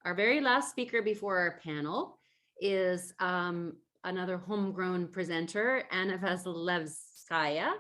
Our very last speaker before our panel is another homegrown presenter, Anna Vasilevskaya.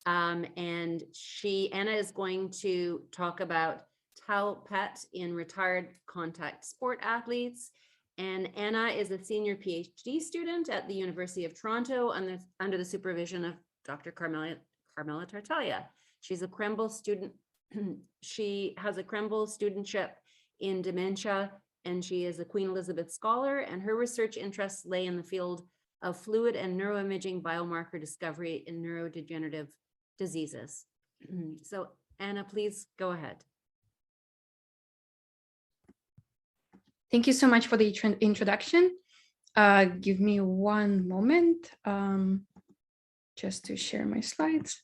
And Anna is going to talk about tau PET in retired contact sport athletes. And Anna is a senior PhD student at the University of Toronto under the supervision of Dr. Carmela Tartaglia. She's a Kremble student. She has a Kremble studentship in dementia, and she is a Queen Elizabeth Scholar, and her research interests lay in the field of fluid and neuroimaging biomarker discovery in neurodegenerative diseases. So Anna, please go ahead. Thank you so much for the introduction. Give me one moment just to share my slides.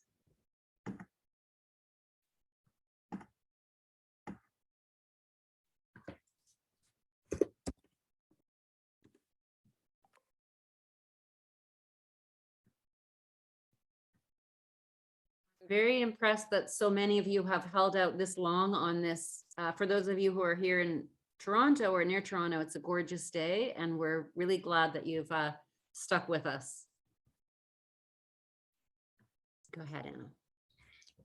Very impressed that so many of you have held out this long on this. For those of you who are here in Toronto or near Toronto, it's a gorgeous day, and we're really glad that you've stuck with us. Go ahead, Anna.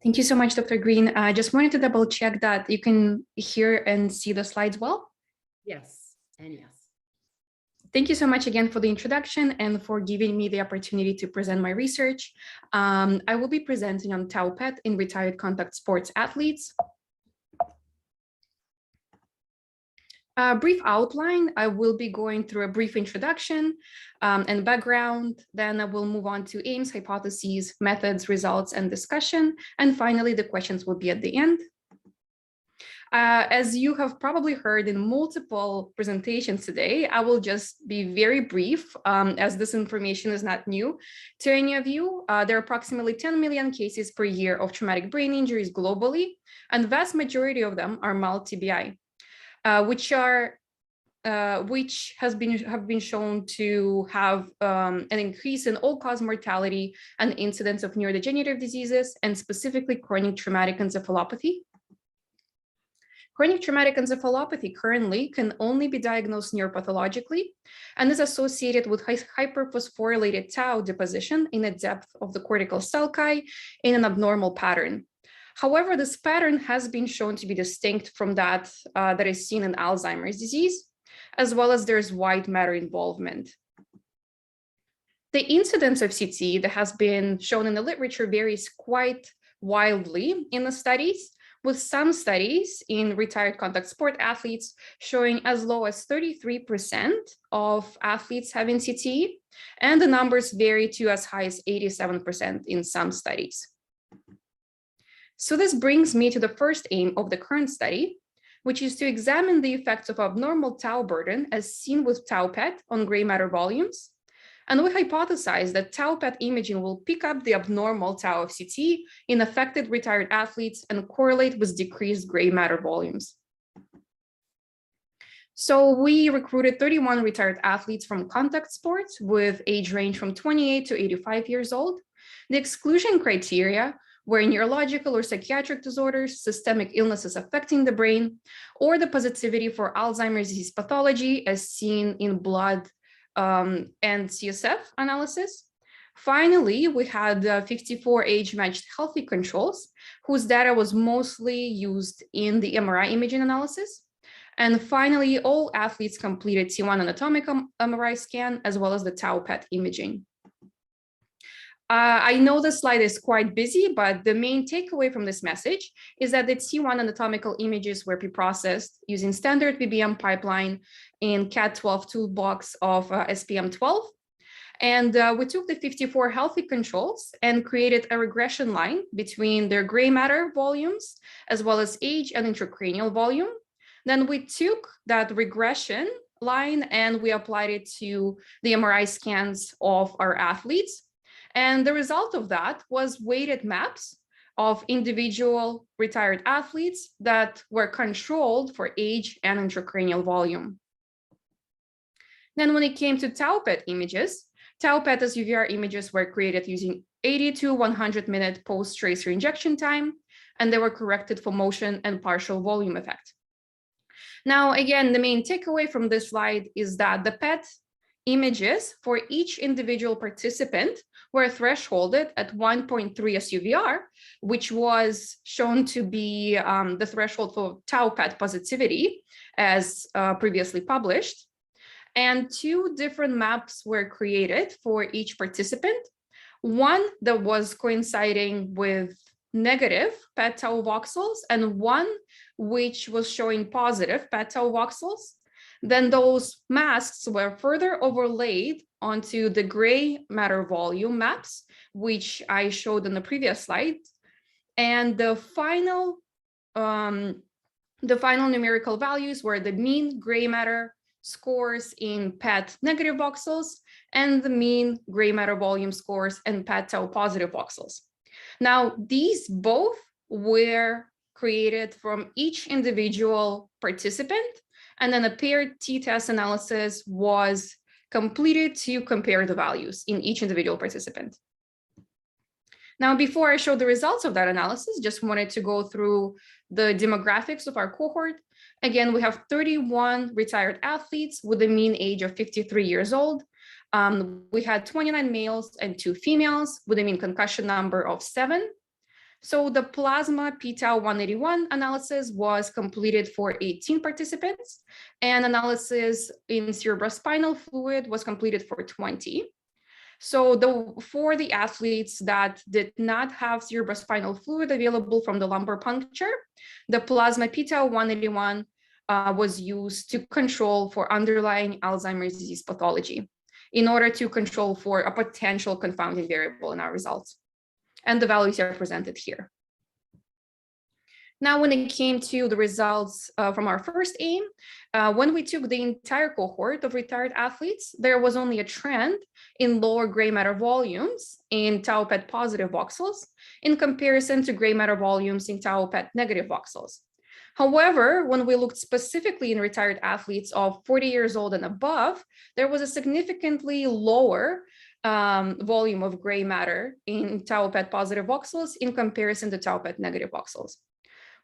Thank you so much, Dr. Green. I just wanted to double check that you can hear and see the slides well. Yes, and yes. Thank you so much again for the introduction and for giving me the opportunity to present my research. I will be presenting on tau PET in retired contact sports athletes. A brief outline, I will be going through a brief introduction and background, then I will move on to aims, hypotheses, methods, results, and discussion. And finally, the questions will be at the end. As you have probably heard in multiple presentations today, I will just be very brief as this information is not new to any of you. There are approximately 10 million cases per year of traumatic brain injuries globally, and the vast majority of them are mild TBI, which have been shown to have an increase in all-cause mortality and incidence of neurodegenerative diseases, and specifically chronic traumatic encephalopathy. Chronic traumatic encephalopathy currently can only be diagnosed neuropathologically and is associated with hyperphosphorylated tau deposition in the depth of the cortical sulci in an abnormal pattern. However, this pattern has been shown to be distinct from that that is seen in Alzheimer's disease, as well as there's white matter involvement. The incidence of C.T. that has been shown in the literature varies quite wildly in the studies, with some studies in retired contact sport athletes showing as low as 33% of athletes having C.T., and the numbers vary to as high as 87% in some studies. So this brings me to the first aim of the current study, which is to examine the effects of abnormal tau burden as seen with tau PET on gray matter volumes. And we hypothesize that tau PET imaging will pick up the abnormal tau of CT in affected retired athletes and correlate with decreased gray matter volumes. So we recruited 31 retired athletes from contact sports with age range from 28 to 85 years old. The exclusion criteria were neurological or psychiatric disorders, systemic illnesses affecting the brain, or the positivity for Alzheimer's disease pathology as seen in blood and CSF analysis. Finally, we had 54 age-matched healthy controls whose data was mostly used in the MRI imaging analysis. And finally, all athletes completed T1 anatomical MRI scan as well as the tau PET imaging. I know the slide is quite busy, but the main takeaway from this message is that the T1 anatomical images were preprocessed using standard PBM pipeline in CAT12 toolbox of SPM12. And we took the 54 healthy controls and created a regression line between their gray matter volumes, as well as age and intracranial volume. Then we took that regression line and we applied it to the MRI scans of our athletes. And the result of that was weighted maps of individual retired athletes that were controlled for age and intracranial volume. Then when it came to tau PET images, tau PET as UVR images were created using 80 to 100-minute post-tracer injection time, and they were corrected for motion and partial volume effect. Now, again, the main takeaway from this slide is that the PET images for each individual participant were thresholded at 1.3 SUVR, which was shown to be the threshold for tau PET positivity as previously published. And two different maps were created for each participant. One that was coinciding with negative PET tau voxels and one which was showing positive PET tau voxels. Then those masks were further overlaid onto the gray matter volume maps, which I showed in the previous slide. And the final numerical values were the mean gray matter scores in PET negative voxels and the mean gray matter volume scores in PET tau positive voxels. Now, these both were created from each individual participant, and then a paired t-test analysis was completed to compare the values in each individual participant. Now, before I show the results of that analysis, just wanted to go through the demographics of our cohort. Again, we have 31 retired athletes with a mean age of 53 years old. We had 29 males and 2 females with a mean concussion number of 7. So the plasma p-tau 181 analysis was completed for 18 participants, and analysis in cerebrospinal fluid was completed for 20. So for the athletes that did not have cerebrospinal fluid available from the lumbar puncture, the plasma p-tau 181 was used to control for underlying Alzheimer's disease pathology in order to control for a potential confounding variable in our results. And the values are presented here. Now, when it came to the results from our first aim, when we took the entire cohort of retired athletes, there was only a trend in lower gray matter volumes in tau PET positive voxels in comparison to gray matter volumes in tau PET negative voxels. However, when we looked specifically in retired athletes of 40 years old and above, there was a significantly lower volume of gray matter in tau PET positive voxels in comparison to tau PET negative voxels.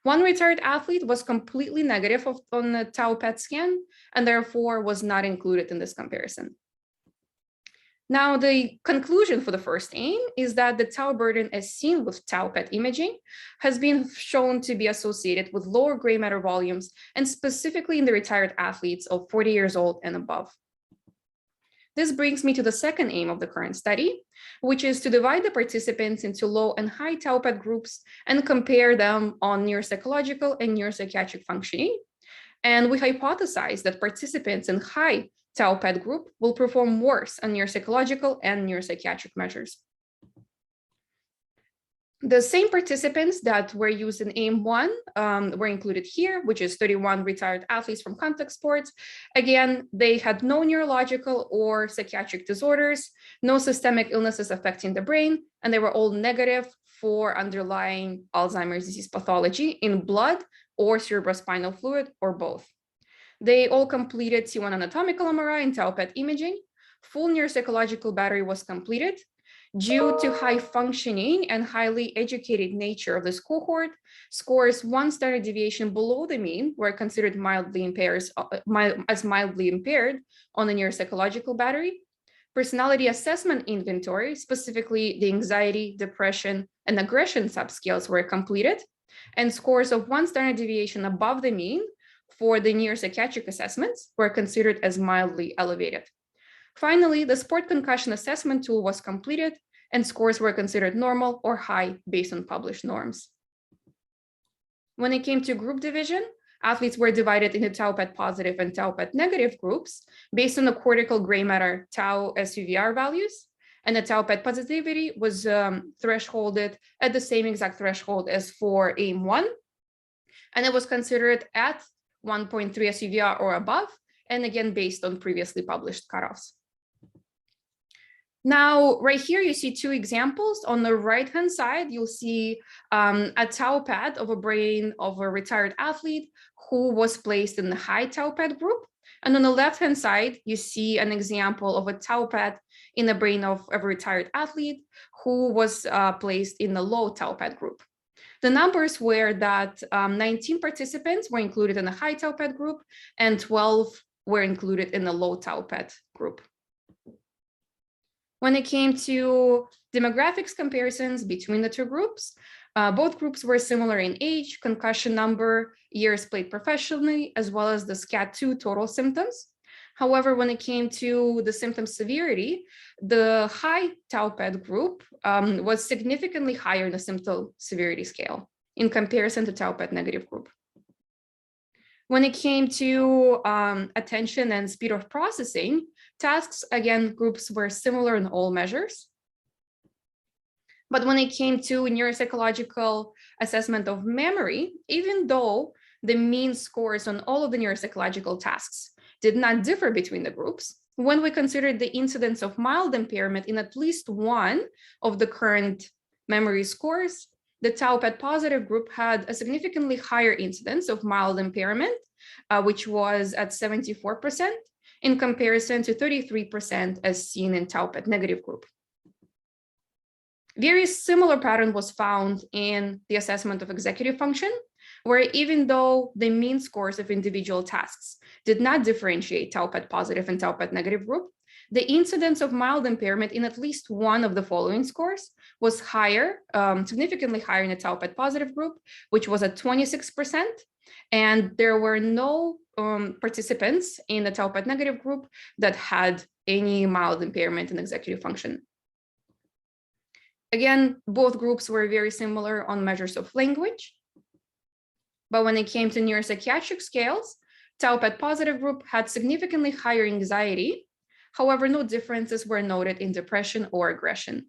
One retired athlete was completely negative on the tau PET scan and therefore was not included in this comparison. Now, the conclusion for the first aim is that the tau burden as seen with tau PET imaging has been shown to be associated with lower gray matter volumes, and specifically in the retired athletes of 40 years old and above. This brings me to the second aim of the current study, which is to divide the participants into low and high tau PET groups and compare them on neuropsychological and neuropsychiatric functioning. And we hypothesize that participants in high tau PET group will perform worse on neuropsychological and neuropsychiatric measures. The same participants that were used in aim 1 were included here, which is 31 retired athletes from contact sports. Again, they had no neurological or psychiatric disorders, no systemic illnesses affecting the brain, and they were all negative for underlying Alzheimer's disease pathology in blood or cerebrospinal fluid or both. They all completed C1 anatomical MRI and tau PET imaging. Full neuropsychological battery was completed. Due to high functioning and highly educated nature of this cohort, scores 1 standard deviation below the mean were considered mildly impaired on the neuropsychological battery. Personality assessment inventory, specifically the anxiety, depression, and aggression subscales were completed, and scores of 1 standard deviation above the mean for the neuropsychiatric assessments were considered as mildly elevated. Finally, the sport concussion assessment tool was completed and scores were considered normal or high based on published norms. When it came to group division, athletes were divided into tau PET positive and tau PET negative groups based on the cortical gray matter tau SUVR values, and the tau PET positivity was thresholded at the same exact threshold as for aim 1, and it was considered at 1.3 SUVR or above, and again based on previously published cutoffs. Now, right here, you see 2 examples. On the right-hand side, you'll see a tau PET of a brain of a retired athlete who was placed in the high tau PET group. And on the left-hand side, you see an example of a tau PET in the brain of a retired athlete who was placed in the low tau PET group. The numbers were that 19 participants were included in the high tau PET group and 12 were included in the low tau PET group. When it came to demographics comparisons between the two groups, both groups were similar in age, concussion number, years played professionally, as well as the C.E.T. total symptoms. However, when it came to the symptom severity, the high tau PET group was significantly higher in the symptom severity scale in comparison to tau PET negative group. When it came to attention and speed of processing tasks, again, groups were similar in all measures. But when it came to neuropsychological assessment of memory, even though the mean scores on all of the neuropsychological tasks did not differ between the groups, when we considered the incidence of mild impairment in at least one of the current memory scores, the tau PET positive group had a significantly higher incidence of mild impairment, which was at 74% in comparison to 33% as seen in tau PET negative group. Very similar pattern was found in the assessment of executive function, where even though the mean scores of individual tasks did not differentiate tau PET positive and tau PET negative group, the incidence of mild impairment in at least one of the following scores was higher, significantly higher in the tau PET positive group, which was at 26%. And there were no participants in the tau PET negative group that had any mild impairment in executive function. Again, both groups were very similar on measures of language. But when it came to neuropsychiatric scales, tau PET positive group had significantly higher anxiety. However, no differences were noted in depression or aggression.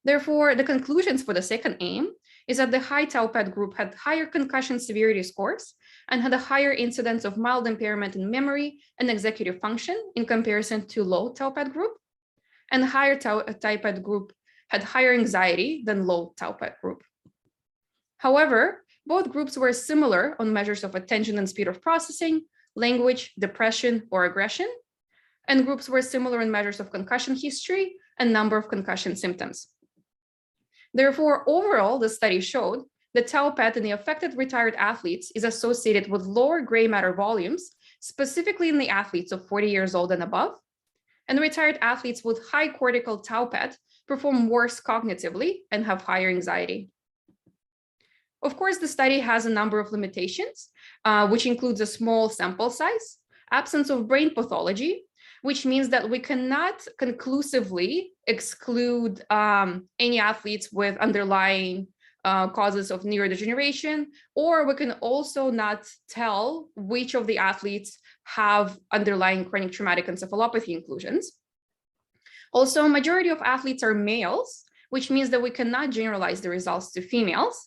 Therefore, the conclusions for the second aim is that the high tau PET group had higher concussion severity scores and had a higher incidence of mild impairment in memory and executive function in comparison to low tau PET group. And the higher tau PET group had higher anxiety than low tau PET group. However, both groups were similar on measures of attention and speed of processing, language, depression, or aggression, and groups were similar in measures of concussion history and number of concussion symptoms. Therefore, overall, the study showed that tau PET in the affected retired athletes is associated with lower gray matter volumes, specifically in the athletes of 40 years old and above, and retired athletes with high cortical tau PET perform worse cognitively and have higher anxiety. Of course, the study has a number of limitations, which includes a small sample size, absence of brain pathology, which means that we cannot conclusively exclude any athletes with underlying causes of neurodegeneration, or we can also not tell which of the athletes have underlying chronic traumatic encephalopathy inclusions. Also, a majority of athletes are males, which means that we cannot generalize the results to females.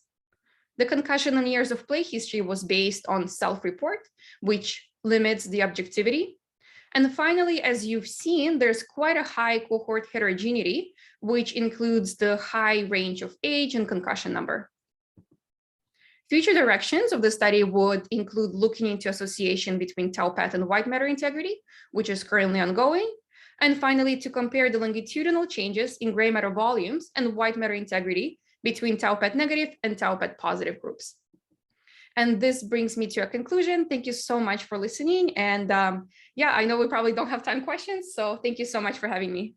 The concussion and years of play history was based on self-report, which limits the objectivity. And finally, as you've seen, there's quite a high cohort heterogeneity, which includes the high range of age and concussion number. Future directions of the study would include looking into association between tau PET and white matter integrity, which is currently ongoing. And finally, to compare the longitudinal changes in gray matter volumes and white matter integrity between tau PET negative and tau PET positive groups. And this brings me to a conclusion. Thank you so much for listening. And yeah, I know we probably don't have time for questions, so thank you so much for having me.